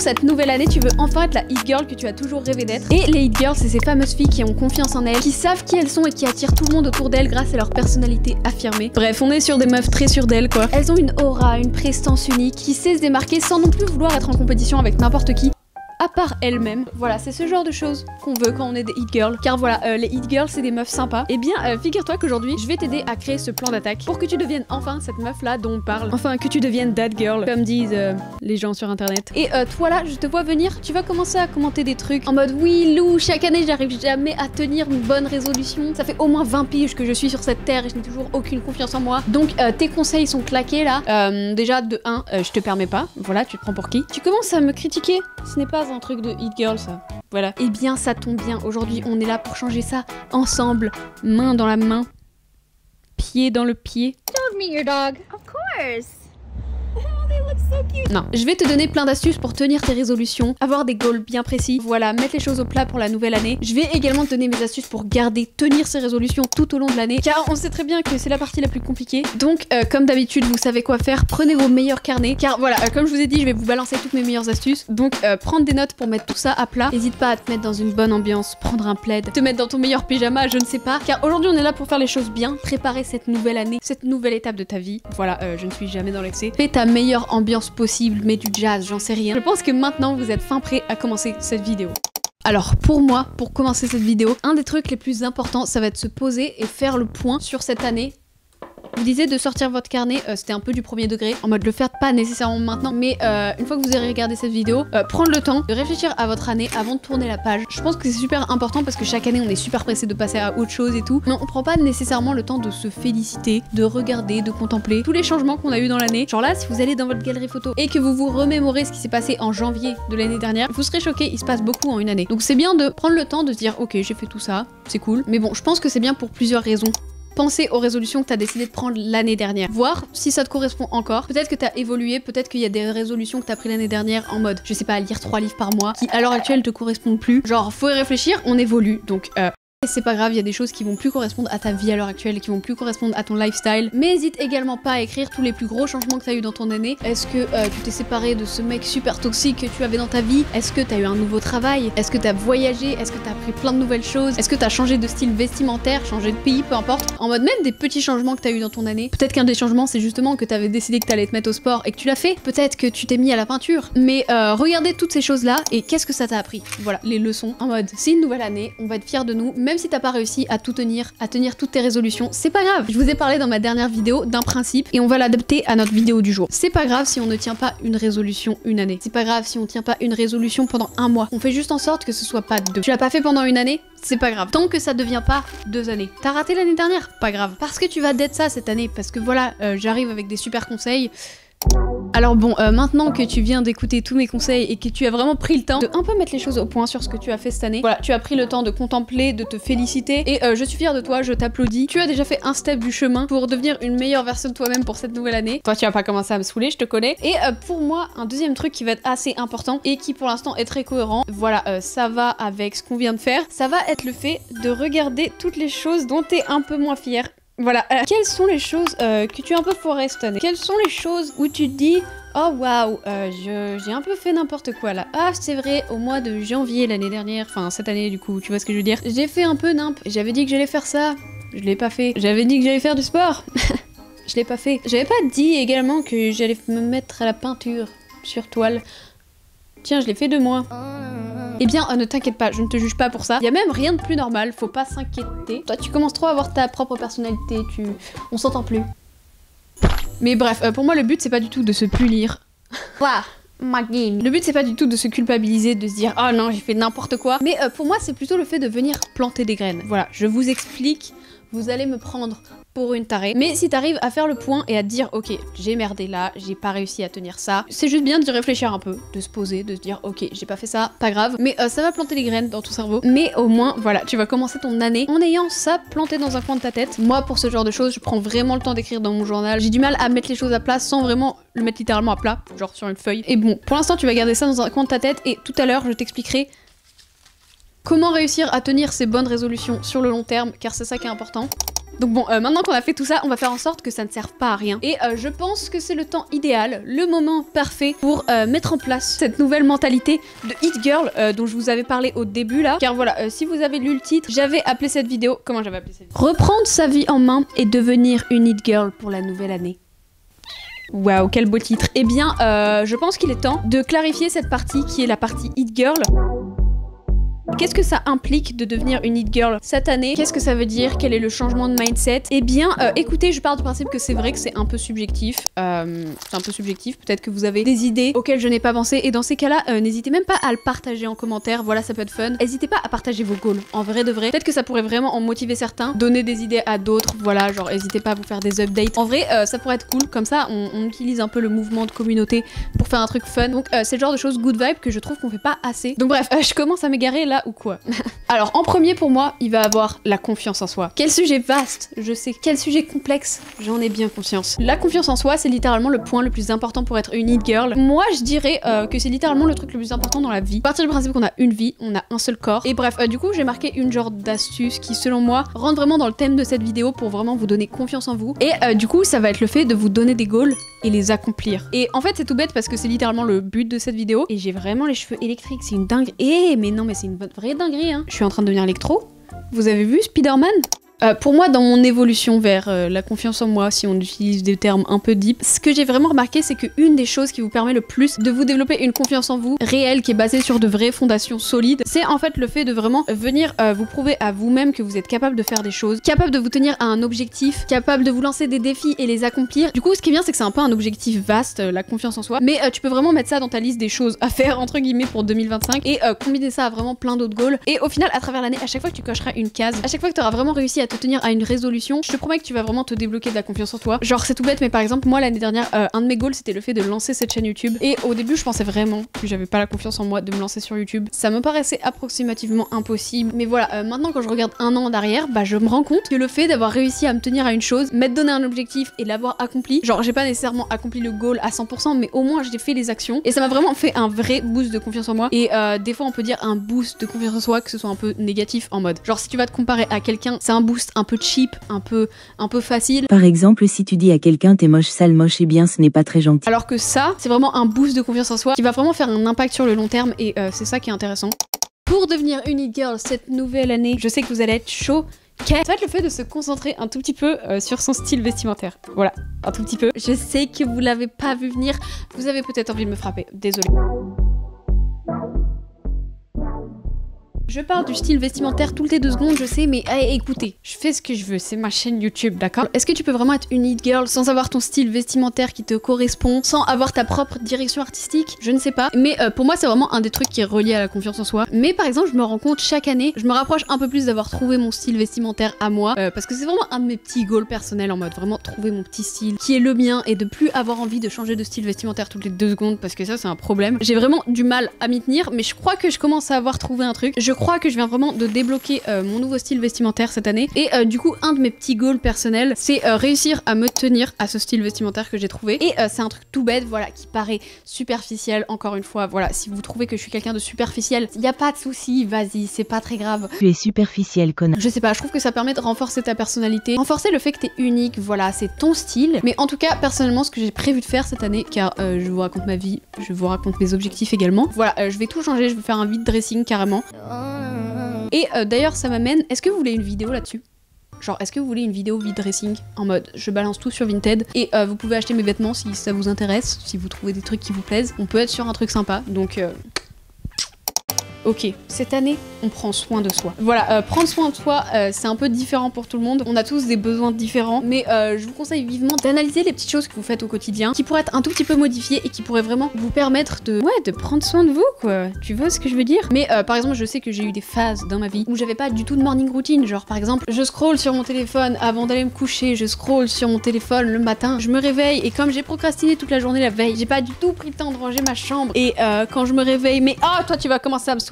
pour cette nouvelle année, tu veux enfin être la hit girl que tu as toujours rêvé d'être. Et les hit girls, c'est ces fameuses filles qui ont confiance en elles, qui savent qui elles sont et qui attirent tout le monde autour d'elles grâce à leur personnalité affirmée. Bref, on est sur des meufs très sûres d'elles quoi. Elles ont une aura, une prestance unique, qui sait se démarquer sans non plus vouloir être en compétition avec n'importe qui. À part elle-même. Voilà, c'est ce genre de choses qu'on veut quand on est des hit girls. Car voilà, les hit girls, c'est des meufs sympas. Et bien, figure-toi qu'aujourd'hui, je vais t'aider à créer ce plan d'attaque pour que tu deviennes enfin cette meuf-là dont on parle. Enfin, que tu deviennes that girl, comme disent les gens sur internet. Et toi là, je te vois venir, tu vas commencer à commenter des trucs en mode oui, Lou, chaque année, j'arrive jamais à tenir une bonne résolution. Ça fait au moins 20 piges que je suis sur cette terre et je n'ai toujours aucune confiance en moi. Donc, tes conseils sont claqués là. Déjà, de 1, je te permets pas. Voilà, tu te prends pour qui? Tu commences à me critiquer. Ce n'est pas un truc de hit girl ça. Voilà. Eh bien ça tombe bien, aujourd'hui on est là pour changer ça ensemble, main dans la main, pied dans le pied. Dog meet your dog. Of course. Oh, they look so cute. Non, je vais te donner plein d'astuces pour tenir tes résolutions, avoir des goals bien précis, voilà, mettre les choses au plat pour la nouvelle année. Je vais également te donner mes astuces pour tenir ses résolutions tout au long de l'année, car on sait très bien que c'est la partie la plus compliquée. Donc, comme d'habitude, vous savez quoi faire, prenez vos meilleurs carnets, car voilà, comme je vous ai dit, je vais vous balancer toutes mes meilleures astuces. Donc, prendre des notes pour mettre tout ça à plat. N'hésite pas à te mettre dans une bonne ambiance, prendre un plaid, te mettre dans ton meilleur pyjama, je ne sais pas, car aujourd'hui on est là pour faire les choses bien, préparer cette nouvelle année, cette nouvelle étape de ta vie. Voilà, je ne suis jamais dans l'excès. Fais ta meilleure ambiance possible, mets du jazz, j'en sais rien. Je pense que maintenant vous êtes fin prêt à commencer cette vidéo. Alors pour moi, pour commencer cette vidéo, un des trucs les plus importants, ça va être se poser et faire le point sur cette année. Je vous disais de sortir votre carnet, c'était un peu du premier degré, en mode le faire pas nécessairement maintenant, mais une fois que vous aurez regardé cette vidéo, prendre le temps de réfléchir à votre année avant de tourner la page. Je pense que c'est super important parce que chaque année on est super pressé de passer à autre chose et tout, mais on prend pas nécessairement le temps de se féliciter, de regarder, de contempler tous les changements qu'on a eu dans l'année. Genre là, si vous allez dans votre galerie photo et que vous vous remémorez ce qui s'est passé en janvier de l'année dernière, vous serez choqués, il se passe beaucoup en une année. Donc c'est bien de prendre le temps de se dire ok, j'ai fait tout ça, c'est cool, mais bon, je pense que c'est bien pour plusieurs raisons. Pensez aux résolutions que tu as décidé de prendre l'année dernière. Voir si ça te correspond encore. Peut-être que tu as évolué, peut-être qu'il y a des résolutions que tu as pris l'année dernière en mode, je sais pas, lire 3 livres par mois, qui à l'heure actuelle te correspondent plus. Genre, faut y réfléchir, on évolue. Donc, c'est pas grave, il y a des choses qui vont plus correspondre à ta vie à l'heure actuelle, qui vont plus correspondre à ton lifestyle. Mais n'hésite également pas à écrire tous les plus gros changements que tu as eu dans ton année. Est-ce que tu t'es séparé de ce mec super toxique que tu avais dans ta vie? Est-ce que tu as eu un nouveau travail? Est-ce que tu as voyagé? Est-ce que tu as appris plein de nouvelles choses? Est-ce que tu as changé de style vestimentaire, changé de pays, peu importe? En mode même des petits changements que tu as eu dans ton année. Peut-être qu'un des changements c'est justement que tu avais décidé que tu allais te mettre au sport et que tu l'as fait. Peut-être que tu t'es mis à la peinture. Mais regardez toutes ces choses là et qu'est-ce que ça t'a appris? Voilà, les leçons. En mode, c'est une nouvelle année, on va être fiers de nous, même si t'as pas réussi à tout tenir, à tenir toutes tes résolutions, c'est pas grave. Je vous ai parlé dans ma dernière vidéo d'un principe et on va l'adapter à notre vidéo du jour. C'est pas grave si on ne tient pas une résolution une année. C'est pas grave si on tient pas une résolution pendant un mois. On fait juste en sorte que ce soit pas 2. Tu l'as pas fait pendant une année? C'est pas grave. Tant que ça devient pas 2 années. T'as raté l'année dernière? Pas grave. Parce que tu vas d'être ça cette année. Parce que voilà, j'arrive avec des super conseils. Alors bon, maintenant que tu viens d'écouter tous mes conseils et que tu as vraiment pris le temps de un peu mettre les choses au point sur ce que tu as fait cette année, voilà, tu as pris le temps de contempler, de te féliciter et je suis fière de toi, je t'applaudis. Tu as déjà fait un step du chemin pour devenir une meilleure version de toi-même pour cette nouvelle année. Toi, tu vas pas commencer à me saouler, je te connais. Et pour moi, un deuxième truc qui va être assez important et qui pour l'instant est très cohérent, voilà, ça va avec ce qu'on vient de faire, ça va être le fait de regarder toutes les choses dont t'es un peu moins fière. Voilà, quelles sont les choses que tu as un peu foirées cette année? Quelles sont les choses où tu te dis oh waouh, j'ai un peu fait n'importe quoi là. Ah c'est vrai, au mois de janvier l'année dernière, enfin cette année du coup, tu vois ce que je veux dire, j'ai fait un peu nimp. J'avais dit que j'allais faire ça, je l'ai pas fait. J'avais dit que j'allais faire du sport, je l'ai pas fait. J'avais pas dit également que j'allais me mettre à la peinture sur toile. Tiens, je l'ai fait 2 mois. Eh bien, ne t'inquiète pas, je ne te juge pas pour ça. Il y a même rien de plus normal, faut pas s'inquiéter. Toi, tu commences trop à avoir ta propre personnalité, on s'entend plus. Mais bref, pour moi, le but, c'est pas du tout de se punir. Le but, c'est pas du tout de se culpabiliser, de se dire « Oh non, j'ai fait n'importe quoi ». Mais pour moi, c'est plutôt le fait de venir planter des graines. Voilà, je vous explique, vous allez me prendre pour une tarée. Mais si t'arrives à faire le point et à te dire ok, j'ai merdé là, j'ai pas réussi à tenir ça, c'est juste bien d'y réfléchir un peu, de se poser, de se dire ok, j'ai pas fait ça, pas grave, mais ça va planter les graines dans ton cerveau. Mais au moins, voilà, tu vas commencer ton année en ayant ça planté dans un coin de ta tête. Moi, pour ce genre de choses, je prends vraiment le temps d'écrire dans mon journal. J'ai du mal à mettre les choses à plat sans vraiment le mettre littéralement à plat, genre sur une feuille. Et bon, pour l'instant, tu vas garder ça dans un coin de ta tête et tout à l'heure, je t'expliquerai comment réussir à tenir ces bonnes résolutions sur le long terme, car c'est ça qui est important. Donc bon, maintenant qu'on a fait tout ça, on va faire en sorte que ça ne serve pas à rien. Et je pense que c'est le temps idéal, le moment parfait pour mettre en place cette nouvelle mentalité de Hit Girl dont je vous avais parlé au début là. Car voilà, si vous avez lu le titre, j'avais appelé cette vidéo... Comment j'avais appelé cette vidéo? Reprendre sa vie en main et devenir une Hit Girl pour la nouvelle année. Waouh, quel beau titre. Eh bien, je pense qu'il est temps de clarifier cette partie qui est la partie Hit Girl. Qu'est-ce que ça implique de devenir une Hit Girl cette année? Qu'est-ce que ça veut dire? Quel est le changement de mindset? Eh bien, écoutez, je pars du principe que c'est vrai que c'est un peu subjectif. Peut-être que vous avez des idées auxquelles je n'ai pas pensé. Et dans ces cas-là, n'hésitez même pas à le partager en commentaire. Voilà, ça peut être fun. N'hésitez pas à partager vos goals. En vrai de vrai. Peut-être que ça pourrait vraiment en motiver certains. Donner des idées à d'autres. Voilà, genre, n'hésitez pas à vous faire des updates. En vrai, ça pourrait être cool. Comme ça, on utilise un peu le mouvement de communauté pour faire un truc fun. Donc, c'est le genre de choses good vibe que je trouve qu'on fait pas assez. Donc bref, je commence à m'égarer là ou quoi. Alors en premier pour moi, il va avoir la confiance en soi. Quel sujet vaste, je sais, quel sujet complexe, j'en ai bien conscience. La confiance en soi, c'est littéralement le point le plus important pour être une Hit Girl. Moi je dirais que c'est littéralement le truc le plus important dans la vie. À partir du principe qu'on a une vie, on a un seul corps. Et bref, du coup j'ai marqué une genre d'astuce qui selon moi rentre vraiment dans le thème de cette vidéo pour vraiment vous donner confiance en vous. Et du coup ça va être le fait de vous donner des goals et les accomplir. Et en fait c'est tout bête parce que c'est littéralement le but de cette vidéo. Et j'ai vraiment les cheveux électriques, c'est une dingue. Mais non mais c'est une vraie dinguerie hein. Je suis en train de devenir électro. Vous avez vu Spider-Man? Pour moi, dans mon évolution vers la confiance en moi, si on utilise des termes un peu deep, ce que j'ai vraiment remarqué, c'est qu'une des choses qui vous permet le plus de vous développer une confiance en vous réelle, qui est basée sur de vraies fondations solides, c'est en fait le fait de vraiment venir vous prouver à vous-même que vous êtes capable de faire des choses, capable de vous tenir à un objectif, capable de vous lancer des défis et les accomplir. Du coup, ce qui est bien, c'est que c'est un peu un objectif vaste, la confiance en soi, mais tu peux vraiment mettre ça dans ta liste des choses à faire, entre guillemets, pour 2025, et combiner ça à vraiment plein d'autres goals. Et au final, à travers l'année, à chaque fois que tu cocheras une case, à chaque fois que tu auras vraiment réussi à te tenir à une résolution, je te promets que tu vas vraiment te débloquer de la confiance en toi. Genre c'est tout bête, mais par exemple moi l'année dernière, un de mes goals c'était le fait de lancer cette chaîne YouTube. Et au début je pensais vraiment que j'avais pas la confiance en moi de me lancer sur YouTube. Ça me paraissait approximativement impossible. Mais voilà, maintenant quand je regarde un an en arrière, bah je me rends compte que le fait d'avoir réussi à me tenir à une chose, m'être donné un objectif et l'avoir accompli, genre j'ai pas nécessairement accompli le goal à 100%, mais au moins j'ai fait les actions. Et ça m'a vraiment fait un vrai boost de confiance en moi. Et des fois on peut dire un boost de confiance en soi que ce soit un peu négatif en mode. Genre si tu vas te comparer à quelqu'un, c'est un boost un peu cheap, un peu facile. Par exemple, si tu dis à quelqu'un t'es moche, sale, moche, eh bien ce n'est pas très gentil. Alors que ça, c'est vraiment un boost de confiance en soi qui va vraiment faire un impact sur le long terme et c'est ça qui est intéressant. Pour devenir une Hit Girl cette nouvelle année, je sais que vous allez être chaud. Ça va être le fait de se concentrer un tout petit peu sur son style vestimentaire. Voilà, un tout petit peu. Je sais que vous l'avez pas vu venir, vous avez peut-être envie de me frapper, désolée. Je parle du style vestimentaire toutes les 2 secondes, je sais, mais écoutez, je fais ce que je veux, c'est ma chaîne YouTube, d'accord? Est-ce que tu peux vraiment être une Hit Girl sans avoir ton style vestimentaire qui te correspond, sans avoir ta propre direction artistique? Je ne sais pas, mais pour moi c'est vraiment un des trucs qui est relié à la confiance en soi. Mais par exemple, je me rends compte chaque année, je me rapproche un peu plus d'avoir trouvé mon style vestimentaire à moi, parce que c'est vraiment un de mes petits goals personnels en mode vraiment trouver mon petit style qui est le mien et de plus avoir envie de changer de style vestimentaire toutes les 2 secondes parce que ça c'est un problème. J'ai vraiment du mal à m'y tenir, mais je crois que je commence à avoir trouvé un truc. Je crois que je viens vraiment de débloquer mon nouveau style vestimentaire cette année et du coup un de mes petits goals personnels c'est réussir à me tenir à ce style vestimentaire que j'ai trouvé et c'est un truc tout bête voilà qui paraît superficiel encore une fois voilà si vous trouvez que je suis quelqu'un de superficiel y a pas de souci vas-y c'est pas très grave. Tu es superficiel connard. Je sais pas je trouve que ça permet de renforcer ta personnalité, renforcer le fait que t'es unique voilà c'est ton style mais en tout cas personnellement ce que j'ai prévu de faire cette année car je vous raconte ma vie, je vous raconte mes objectifs également voilà je vais tout changer, je vais faire un vide dressing carrément. Et d'ailleurs ça m'amène, est-ce que vous voulez une vidéo là-dessus? Genre est-ce que vous voulez une vidéo vide dressing en mode je balance tout sur Vinted et vous pouvez acheter mes vêtements si ça vous intéresse, si vous trouvez des trucs qui vous plaisent, on peut être sur un truc sympa donc ok, cette année, on prend soin de soi. Voilà, prendre soin de soi, c'est un peu différent pour tout le monde. On a tous des besoins différents, mais je vous conseille vivement d'analyser les petites choses que vous faites au quotidien, qui pourraient être un tout petit peu modifiées et qui pourraient vraiment vous permettre de prendre soin de vous, quoi. Tu vois ce que je veux dire? Mais par exemple, je sais que j'ai eu des phases dans ma vie où j'avais pas du tout de morning routine. Genre, par exemple, je scroll sur mon téléphone avant d'aller me coucher, je scroll sur mon téléphone le matin, je me réveille et comme j'ai procrastiné toute la journée la veille, j'ai pas du tout pris le temps de ranger ma chambre et quand je me réveille, mais oh, toi tu vas commencer à me saouler.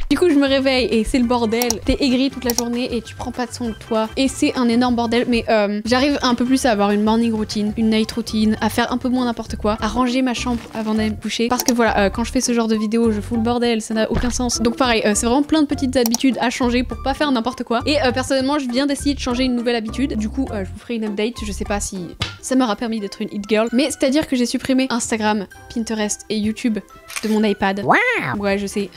Du coup, coup je me réveille et c'est le bordel. T'es aigri toute la journée et tu prends pas de soin de toi et c'est un énorme bordel. Mais j'arrive un peu plus à avoir une morning routine, une night routine, à faire un peu moins n'importe quoi, à ranger ma chambre avant d'aller me coucher. Parce que voilà, quand je fais ce genre de vidéo, je fous le bordel, ça n'a aucun sens. Donc pareil, c'est vraiment plein de petites habitudes à changer pour pas faire n'importe quoi. Et personnellement, je viens d'essayer de changer une nouvelle habitude. Du coup, je vous ferai une update. Je sais pas si ça m'aura permis d'être une hit girl, mais c'est-à-dire que j'ai supprimé Instagram, Pinterest et YouTube de mon iPad. Wow. Ouais, je sais.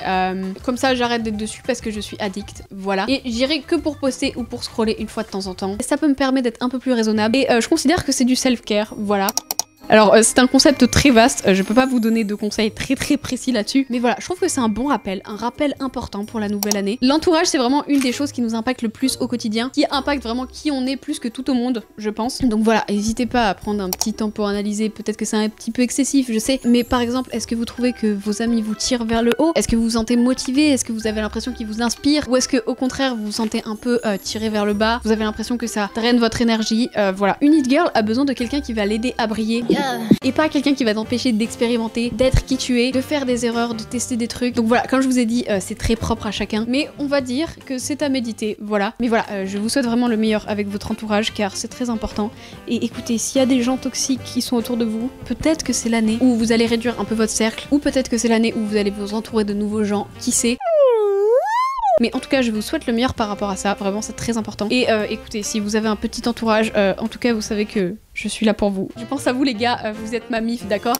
Comme ça, j'arrête d'être dessus parce que je suis addict. Voilà. Et j'irai que pour poster ou pour scroller une fois de temps en temps. Et ça peut me permettre d'être un peu plus raisonnable. Et je considère que c'est du self-care. Voilà. Alors c'est un concept très vaste, je peux pas vous donner de conseils très précis là-dessus, mais voilà, je trouve que c'est un bon rappel, un rappel important pour la nouvelle année. L'entourage c'est vraiment une des choses qui nous impacte le plus au quotidien, qui impacte vraiment qui on est plus que tout au monde, je pense. Donc voilà, n'hésitez pas à prendre un petit temps pour analyser, peut-être que c'est un petit peu excessif, je sais, mais par exemple, est-ce que vous trouvez que vos amis vous tirent vers le haut? Est-ce que vous vous sentez motivé? Est-ce que vous avez l'impression qu'ils vous inspirent? Ou est-ce que au contraire vous vous sentez un peu tiré vers le bas? Vous avez l'impression que ça draine votre énergie? Voilà, une hit girl a besoin de quelqu'un qui va l'aider à briller. Et pas quelqu'un qui va t'empêcher d'expérimenter, d'être qui tu es, de faire des erreurs, de tester des trucs. Donc voilà, comme je vous ai dit, c'est très propre à chacun. Mais on va dire que c'est à méditer, voilà. Mais voilà, je vous souhaite vraiment le meilleur avec votre entourage car c'est très important. Et écoutez, s'il y a des gens toxiques qui sont autour de vous, peut-être que c'est l'année où vous allez réduire un peu votre cercle, ou peut-être que c'est l'année où vous allez vous entourer de nouveaux gens, qui sait. Mais en tout cas, je vous souhaite le meilleur par rapport à ça, vraiment c'est très important. Et écoutez, si vous avez un petit entourage, en tout cas vous savez que je suis là pour vous. Je pense à vous les gars, vous êtes ma mif, d'accord?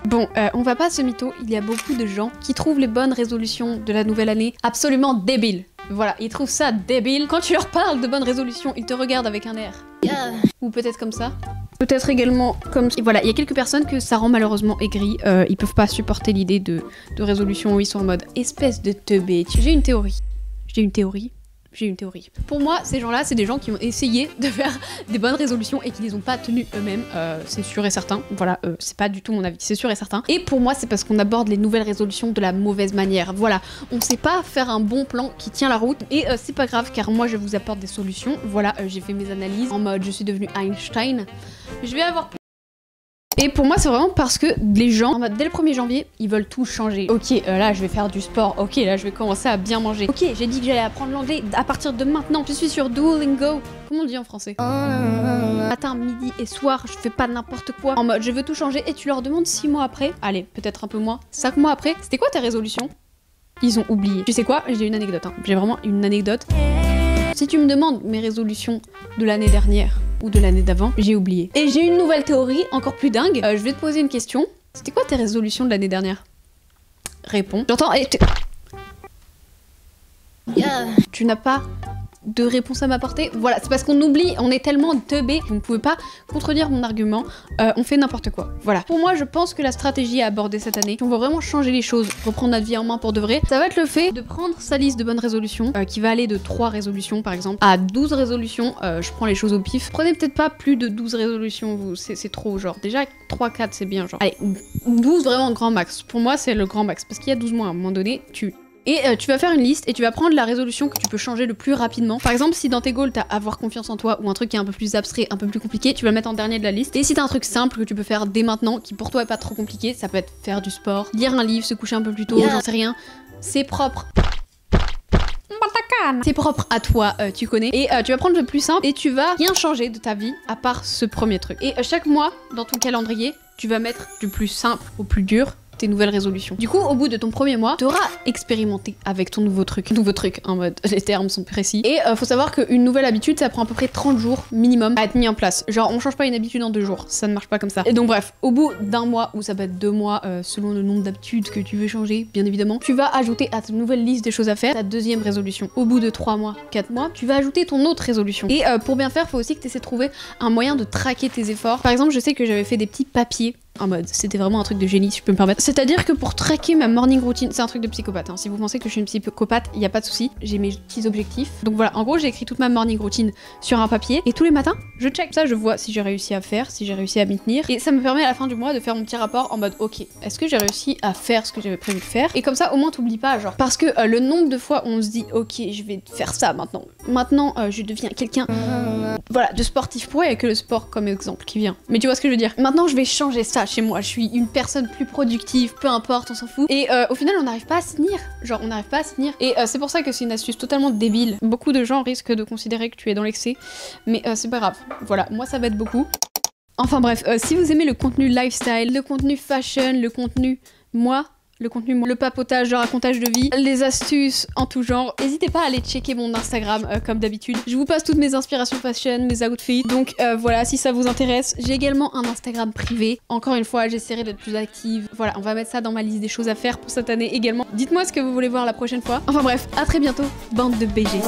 Bon, on va pas se mytho, il y a beaucoup de gens qui trouvent les bonnes résolutions de la nouvelle année absolument débiles. Voilà, ils trouvent ça débile. Quand tu leur parles de bonnes résolutions, ils te regardent avec un air. Ou peut-être comme ça. Peut-être également comme... Et voilà, il y a quelques personnes que ça rend malheureusement aigri. Ils peuvent pas supporter l'idée de résolution où ils sont en mode espèce de teubé. J'ai une théorie. J'ai une théorie. Pour moi, ces gens-là, c'est des gens qui ont essayé de faire des bonnes résolutions et qui les ont pas tenues eux-mêmes. C'est sûr et certain. Voilà, c'est pas du tout mon avis, c'est sûr et certain. Et pour moi, c'est parce qu'on aborde les nouvelles résolutions de la mauvaise manière. Voilà, on sait pas faire un bon plan qui tient la route. Et c'est pas grave, car moi, je vous apporte des solutions. Voilà, j'ai fait mes analyses en mode je suis devenue Einstein. Je vais avoir... Et pour moi, c'est vraiment parce que les gens, dès le 1er janvier, ils veulent tout changer. Ok, là, je vais faire du sport. Ok, là, je vais commencer à bien manger. Ok, j'ai dit que j'allais apprendre l'anglais à partir de maintenant. Je suis sur Duolingo. Comment on dit en français? Matin, midi et soir, je fais pas n'importe quoi. En mode, je veux tout changer. Et tu leur demandes 6 mois après. Allez, peut-être un peu moins. 5 mois après. C'était quoi tes résolutions? Ils ont oublié. Tu sais quoi? J'ai une anecdote. Hein. J'ai vraiment une anecdote. Si tu me demandes mes résolutions de l'année dernière ou de l'année d'avant, j'ai oublié. Et j'ai une nouvelle théorie, encore plus dingue. Je vais te poser une question. C'était quoi tes résolutions de l'année dernière? Réponds. J'entends... Tu n'as pas de réponse à m'apporter? Voilà, c'est parce qu'on oublie, on est tellement teubés. Vous ne pouvez pas contredire mon argument. On fait n'importe quoi. Voilà. Pour moi, je pense que la stratégie à aborder cette année, si on veut vraiment changer les choses, reprendre notre vie en main pour de vrai, ça va être le fait de prendre sa liste de bonnes résolutions, qui va aller de 3 résolutions par exemple à 12 résolutions. Je prends les choses au pif. Prenez peut-être pas plus de 12 résolutions, vous, c'est trop, genre. Déjà, 3-4 c'est bien, genre. Allez, 12 vraiment grand max. Pour moi, c'est le grand max. Parce qu'il y a 12 mois à un moment donné, Et tu vas faire une liste et tu vas prendre la résolution que tu peux changer le plus rapidement. Par exemple, si dans tes goals t'as avoir confiance en toi ou un truc qui est un peu plus abstrait, un peu plus compliqué, tu vas le mettre en dernier de la liste. Et si t'as un truc simple que tu peux faire dès maintenant, qui pour toi est pas trop compliqué, ça peut être faire du sport, lire un livre, se coucher un peu plus tôt, j'en sais rien. C'est propre. C'est propre à toi, tu connais. Et tu vas prendre le plus simple et tu vas rien changer de ta vie à part ce premier truc. Et chaque mois, dans ton calendrier, tu vas mettre du plus simple au plus dur tes nouvelles résolutions. Du coup, au bout de ton premier mois, tu auras expérimenté avec ton nouveau truc. En mode, les termes sont précis. Et faut savoir qu'une nouvelle habitude, ça prend à peu près 30 jours minimum à être mis en place. Genre, on change pas une habitude en 2 jours. Ça ne marche pas comme ça. Et donc bref, au bout d'un mois, ou ça peut être 2 mois, selon le nombre d'habitudes que tu veux changer, bien évidemment, tu vas ajouter à ta nouvelle liste des choses à faire ta deuxième résolution. Au bout de 3 mois, 4 mois, tu vas ajouter ton autre résolution. Et pour bien faire, faut aussi que tu essaies de trouver un moyen de traquer tes efforts. Par exemple, je sais que j'avais fait des petits papiers en mode, c'était vraiment un truc de génie si je peux me permettre. C'est-à-dire que pour traquer ma morning routine, c'est un truc de psychopathe, hein. Si vous pensez que je suis une psychopathe, il y a pas de souci, j'ai mes petits objectifs. Donc voilà, en gros j'ai écrit toute ma morning routine sur un papier et tous les matins je check ça, je vois si j'ai réussi à faire, si j'ai réussi à m'y tenir. Et ça me permet à la fin du mois de faire mon petit rapport en mode ok, est-ce que j'ai réussi à faire ce que j'avais prévu de faire? Et comme ça au moins t'oublies pas, genre. Parce que le nombre de fois où on se dit ok, je vais faire ça maintenant. Maintenant je deviens quelqu'un voilà, de sportif. Pourquoi il y a que le sport comme exemple qui vient? Mais tu vois ce que je veux dire? Maintenant je vais changer ça. ça chez moi. Je suis une personne plus productive, peu importe, on s'en fout. Et au final, on n'arrive pas à s'y tenir. Genre, on n'arrive pas à s'y tenir. Et c'est pour ça que c'est une astuce totalement débile. Beaucoup de gens risquent de considérer que tu es dans l'excès. Mais c'est pas grave. Voilà, moi ça m'aide beaucoup. Enfin bref, si vous aimez le contenu lifestyle, le contenu fashion, le contenu le papotage, le racontage de vie, les astuces en tout genre, n'hésitez pas à aller checker mon Instagram comme d'habitude. Je vous passe toutes mes inspirations fashion, mes outfits, donc voilà, si ça vous intéresse. J'ai également un Instagram privé. Encore une fois, j'essaierai d'être plus active. Voilà, on va mettre ça dans ma liste des choses à faire pour cette année également. Dites-moi ce que vous voulez voir la prochaine fois. Enfin bref, à très bientôt, bande de BG.